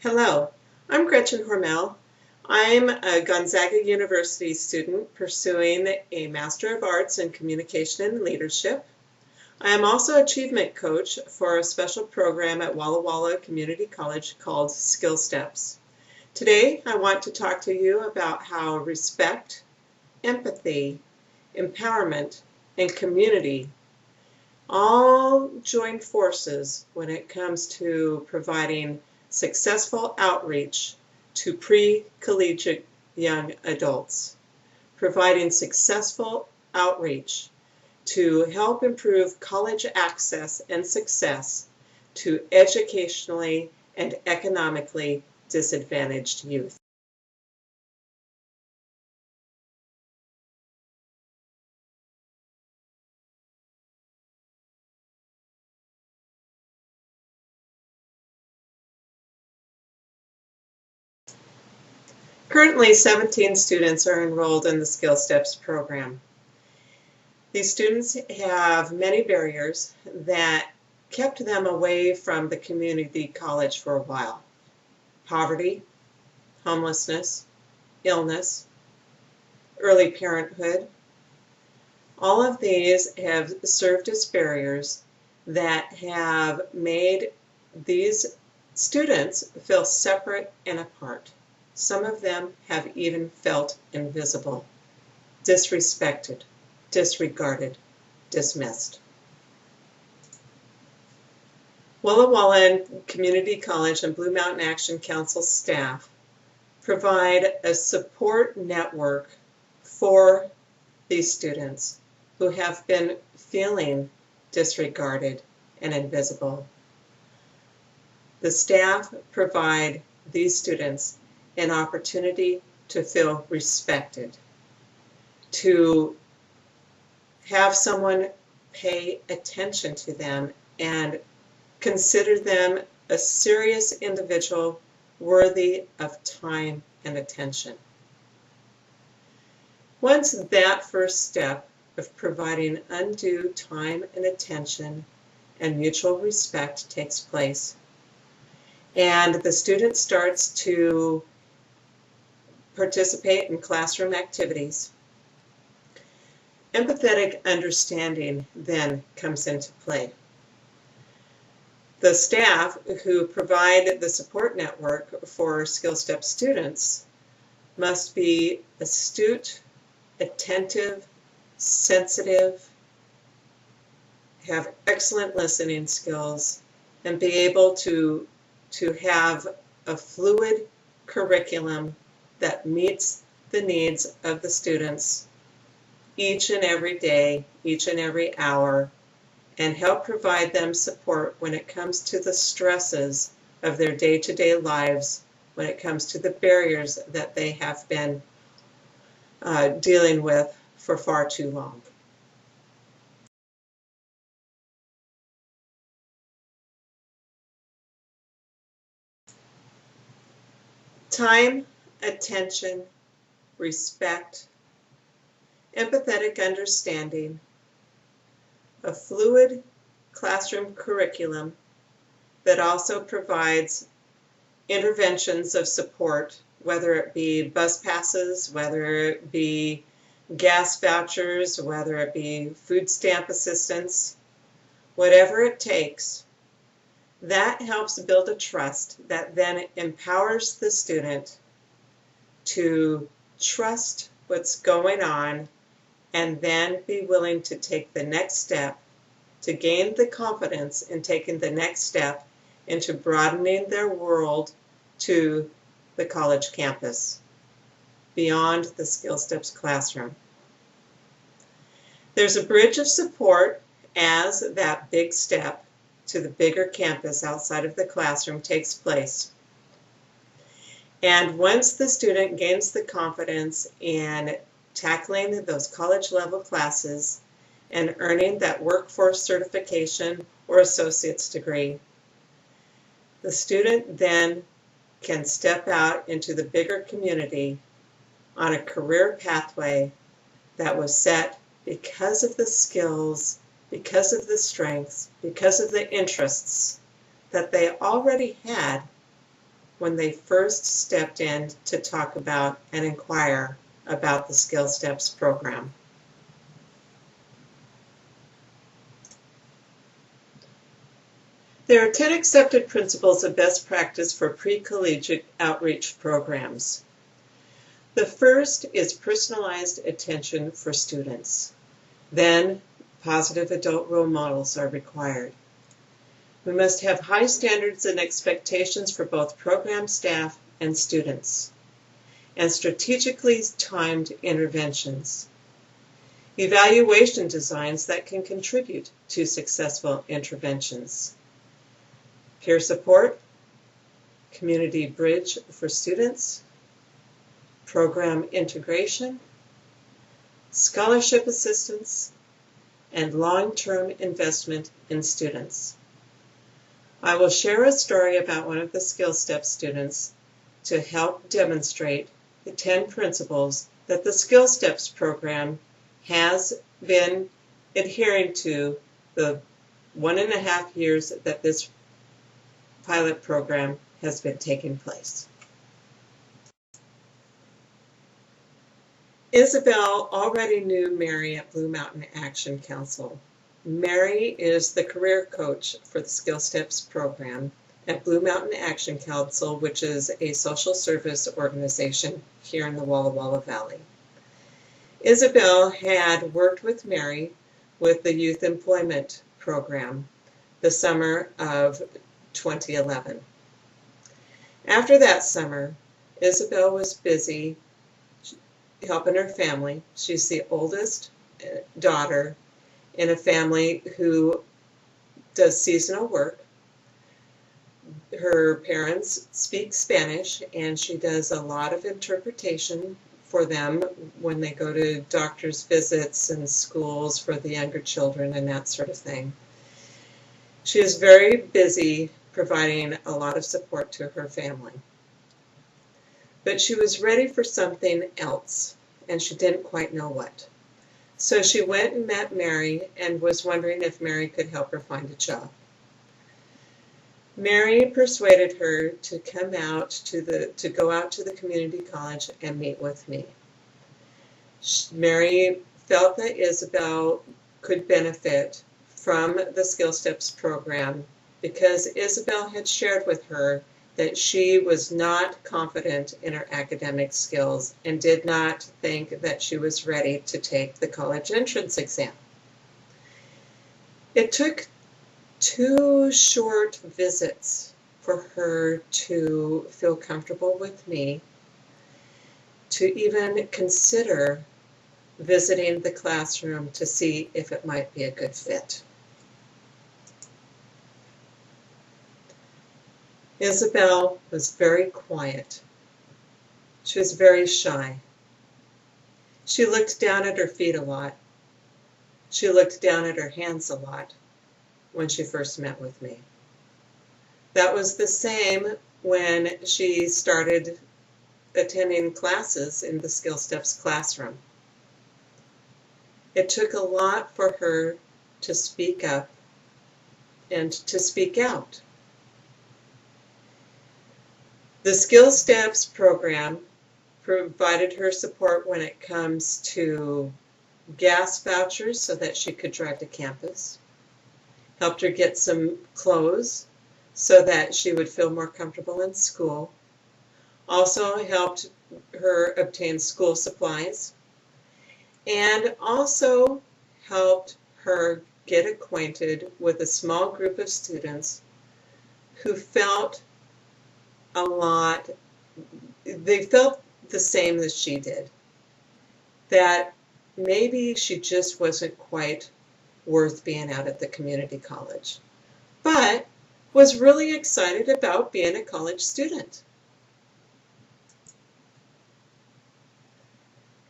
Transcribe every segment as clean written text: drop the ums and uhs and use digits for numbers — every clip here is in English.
Hello, I'm Gretchen Hormel. I'm a Gonzaga University student pursuing a Master of Arts in Communication and Leadership. I am also achievement coach for a special program at Walla Community College called Skill Steps. Today, I want to talk to you about how respect, empathy, empowerment, and community all join forces when it comes to providing successful outreach to pre-collegiate young adults, providing successful outreach to help improve college access and success to educationally and economically disadvantaged youth. Currently, 17 students are enrolled in the Skill Steps program. These students have many barriers that kept them away from the community college for a while. Poverty, homelessness, illness, early parenthood. All of these have served as barriers that have made these students feel separate and apart. Some of them have even felt invisible, disrespected, disregarded, dismissed. Walla Community College and Blue Mountain Action Council staff provide a support network for these students who have been feeling disregarded and invisible. The staff provide these students an opportunity to feel respected, to have someone pay attention to them and consider them a serious individual worthy of time and attention. Once that first step of providing undue time and attention and mutual respect takes place, and the student starts to participate in classroom activities, empathetic understanding then comes into play. The staff who provide the support network for Skill Step students must be astute, attentive, sensitive, have excellent listening skills, and be able to have a fluid curriculum that meets the needs of the students each and every day, each and every hour, and help provide them support when it comes to the stresses of their day-to-day lives, when it comes to the barriers that they have been dealing with for far too long. Time, attention, respect, empathetic understanding, a fluid classroom curriculum that also provides interventions of support, whether it be bus passes, whether it be gas vouchers, whether it be food stamp assistance, whatever it takes. That helps build a trust that then empowers the student to trust what's going on and then be willing to take the next step, to gain the confidence in taking the next step into broadening their world to the college campus, beyond the Skill Steps classroom. There's a bridge of support as that big step to the bigger campus outside of the classroom takes place. And once the student gains the confidence in tackling those college level classes and earning that workforce certification or associate's degree, the student then can step out into the bigger community on a career pathway that was set because of the skills, because of the strengths, because of the interests that they already had when they first stepped in to talk about and inquire about the Skill Steps program. There are 10 accepted principles of best practice for pre-collegiate outreach programs. The first is personalized attention for students. Then, positive adult role models are required. We must have high standards and expectations for both program staff and students, and strategically timed interventions. Evaluation designs that can contribute to successful interventions. Peer support, community bridge for students, program integration, scholarship assistance, and long-term investment in students. I will share a story about one of the Skill Steps students to help demonstrate the 10 principles that the Skill Steps program has been adhering to the 1.5 years that this pilot program has been taking place. Isabel already knew Mary at Blue Mountain Action Council. Mary is the career coach for the Skill Steps program at Blue Mountain Action Council, which is a social service organization here in the Walla Walla Valley. Isabel had worked with Mary with the Youth Employment Program the summer of 2011. After that summer, Isabel was busy helping her family. She's the oldest daughter in a family who does seasonal work. Her parents speak Spanish, and she does a lot of interpretation for them when they go to doctor's visits and schools for the younger children and that sort of thing. She is very busy providing a lot of support to her family. But she was ready for something else, and she didn't quite know what. So she went and met Mary and was wondering if Mary could help her find a job. Mary persuaded her to come out to go out to the community college and meet with me. Mary felt that Isabel could benefit from the Skill Steps program because Isabel had shared with her that she was not confident in her academic skills and did not think that she was ready to take the college entrance exam. It took 2 short visits for her to feel comfortable with me, to even consider visiting the classroom to see if it might be a good fit. Isabel was very quiet. She was very shy. She looked down at her feet a lot. She looked down at her hands a lot when she first met with me. That was the same when she started attending classes in the Skill Steps classroom. It took a lot for her to speak up and to speak out. The Skill Steps program provided her support when it comes to gas vouchers so that she could drive to campus, helped her get some clothes so that she would feel more comfortable in school, also helped her obtain school supplies, and also helped her get acquainted with a small group of students who felt they felt the same as she did, that maybe she just wasn't quite worth being out at the community college, but was really excited about being a college student.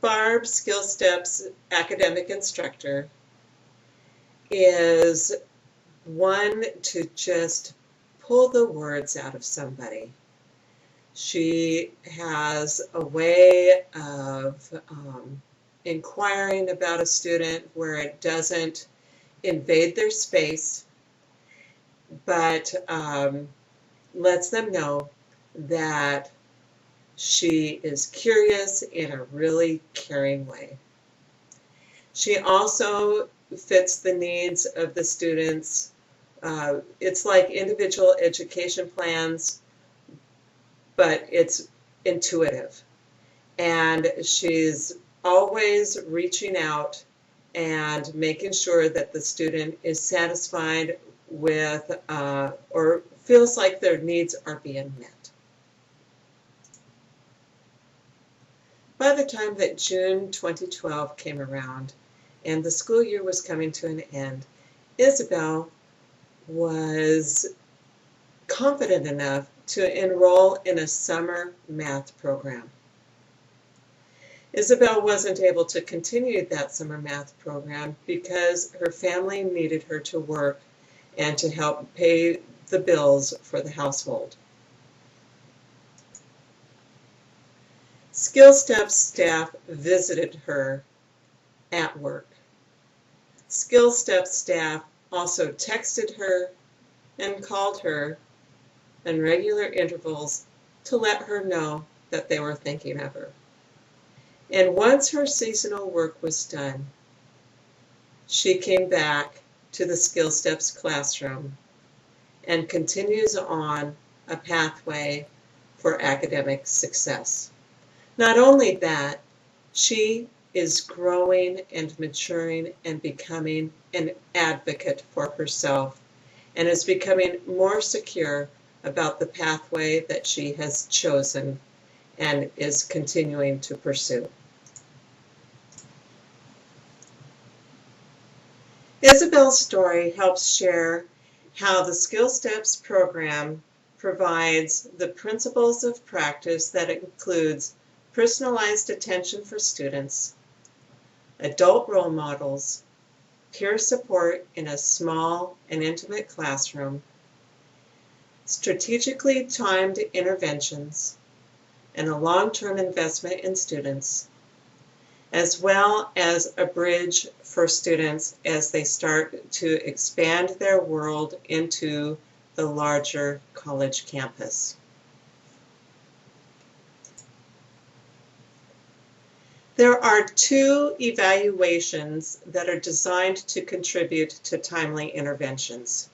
Barb, Skill Steps academic instructor, is one to just pull the words out of somebody. She has a way of inquiring about a student where it doesn't invade their space, but lets them know that she is curious in a really caring way. She also fits the needs of the students. It's like individual education plans, but it's intuitive. And she's always reaching out and making sure that the student is satisfied with or feels like their needs are being met. By the time that June 2012 came around and the school year was coming to an end, Isabel was confident enough to enroll in a summer math program. Isabel wasn't able to continue that summer math program because her family needed her to work and to help pay the bills for the household. SkillSTEP's staff visited her at work. SkillSTEP's staff also texted her and called her in regular intervals to let her know that they were thinking of her. And once her seasonal work was done, she came back to the SkillSTEP's classroom and continues on a pathway for academic success. Not only that, she is growing and maturing and becoming an advocate for herself and is becoming more secure about the pathway that she has chosen and is continuing to pursue. Isabel's story helps share how the SkillSTEPs program provides the principles of practice that includes personalized attention for students, adult role models, peer support in a small and intimate classroom, strategically timed interventions, and a long-term investment in students, as well as a bridge for students as they start to expand their world into the larger college campus. There are 2 evaluations that are designed to contribute to timely interventions.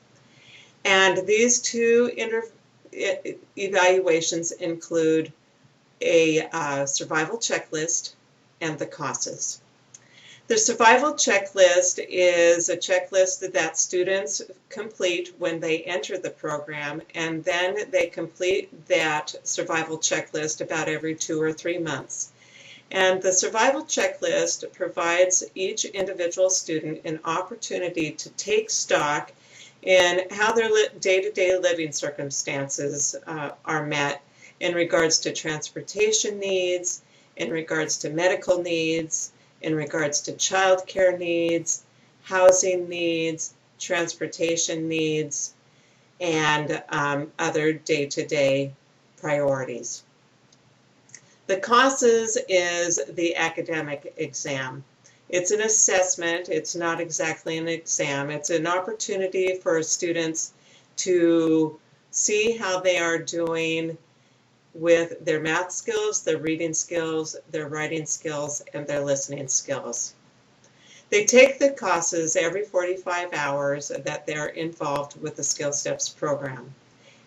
And these 2 evaluations include a survival checklist and the CASAs. The survival checklist is a checklist that students complete when they enter the program, and then they complete that survival checklist about every 2 or 3 months. And the survival checklist provides each individual student an opportunity to take stock in how their day-to-day living circumstances are met in regards to transportation needs, in regards to medical needs, in regards to childcare needs, housing needs, transportation needs, and other day-to-day priorities. The CASAs is the academic exam. It's an assessment. It's not exactly an exam. It's an opportunity for students to see how they are doing with their math skills, their reading skills, their writing skills, and their listening skills. They take the CASAs every 45 hours that they're involved with the SkillSTEPs program.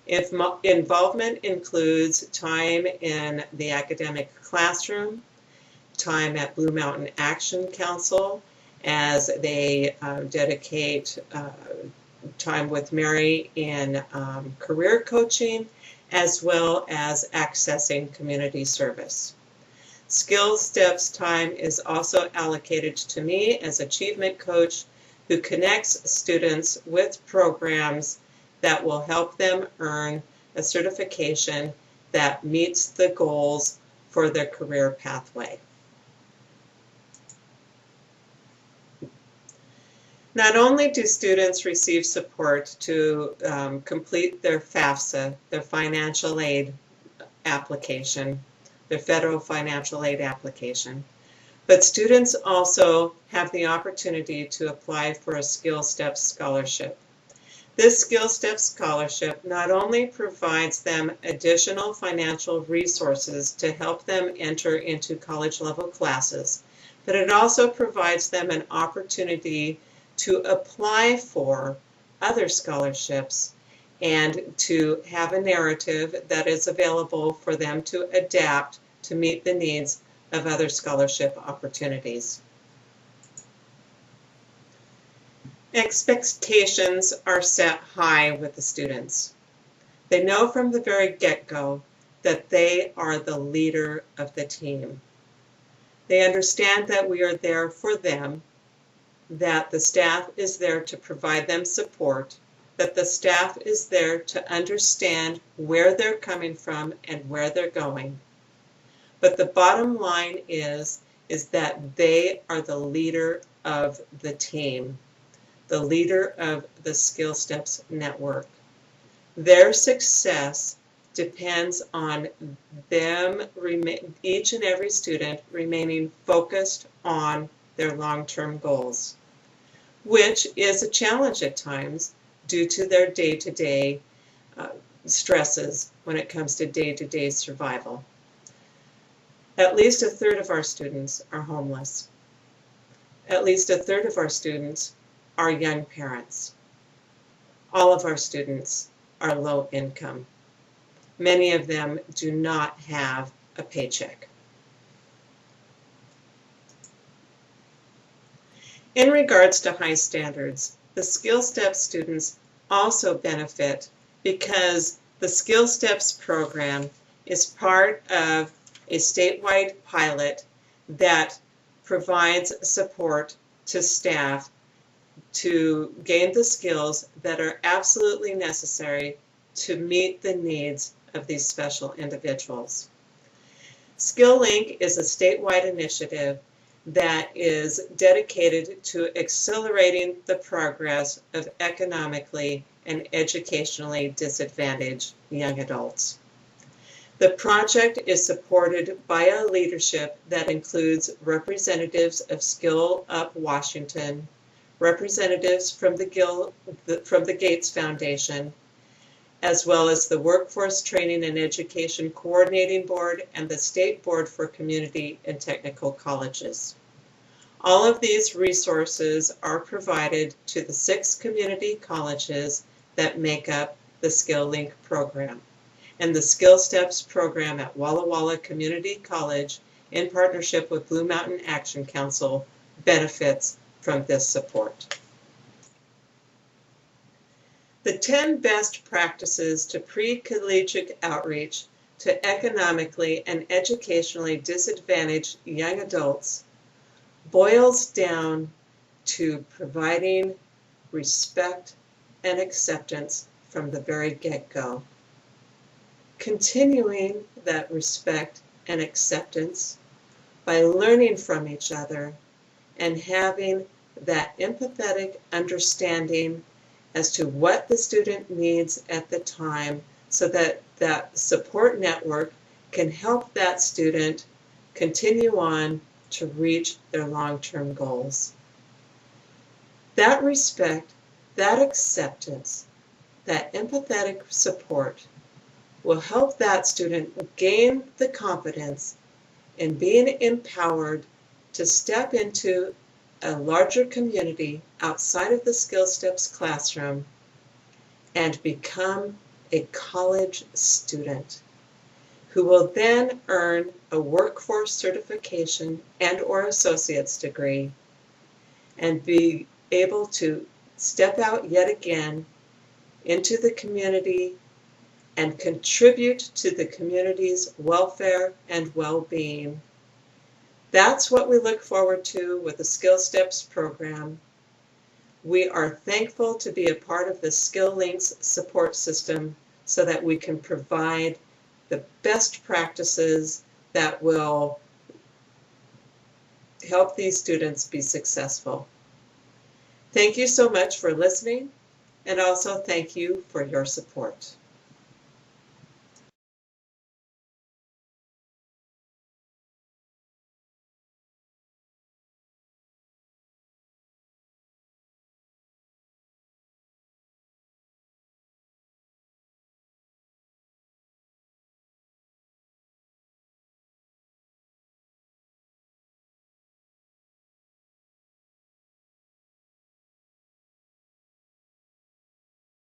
If involvement includes time in the academic classroom, time at Blue Mountain Action Council as they dedicate time with Mary in career coaching, as well as accessing community service. SkillSTEPs time is also allocated to me as achievement coach who connects students with programs that will help them earn a certification that meets the goals for their career pathway. Not only do students receive support to complete their FAFSA, their financial aid application, their federal financial aid application, but students also have the opportunity to apply for a SkillSTEPs scholarship. This Skill Step Scholarship not only provides them additional financial resources to help them enter into college-level classes, but it also provides them an opportunity to apply for other scholarships and to have a narrative that is available for them to adapt to meet the needs of other scholarship opportunities. Expectations are set high with the students. They know from the very get-go that they are the leader of the team. They understand that we are there for them, that the staff is there to provide them support, that the staff is there to understand where they're coming from and where they're going. But the bottom line is that they are the leader of the team, the leader of the Skill Steps Network. Their success depends on them, each and every student, remaining focused on their long-term goals, which is a challenge at times due to their day-to-day stresses when it comes to day-to-day survival. At least a third of our students are homeless. At least a third of our students are young parents. All of our students are low income. Many of them do not have a paycheck. In regards to high standards, the Skill Steps students also benefit because the Skill Steps program is part of a statewide pilot that provides support to staff to gain the skills that are absolutely necessary to meet the needs of these special individuals. SkillLink is a statewide initiative that is dedicated to accelerating the progress of economically and educationally disadvantaged young adults. The project is supported by a leadership that includes representatives of Skill Up Washington, representatives from the Gates Foundation, as well as the Workforce Training and Education Coordinating Board and the State Board for Community and Technical Colleges. All of these resources are provided to the 6 community colleges that make up the SkillLink program. And the Skill Steps program at Walla Community College, in partnership with Blue Mountain Action Council, benefits from this support. The 10 best practices to pre-collegiate outreach to economically and educationally disadvantaged young adults boils down to providing respect and acceptance from the very get-go. Continuing that respect and acceptance by learning from each other and having that empathetic understanding as to what the student needs at the time, so that that support network can help that student continue on to reach their long-term goals. That respect, that acceptance, that empathetic support will help that student gain the confidence in being empowered to step into a larger community outside of the Skill Steps classroom and become a college student who will then earn a workforce certification and/or associate's degree and be able to step out yet again into the community and contribute to the community's welfare and well-being. That's what we look forward to with the Skill Steps program. We are thankful to be a part of the SkillLink's support system so that we can provide the best practices that will help these students be successful. Thank you so much for listening, and also thank you for your support.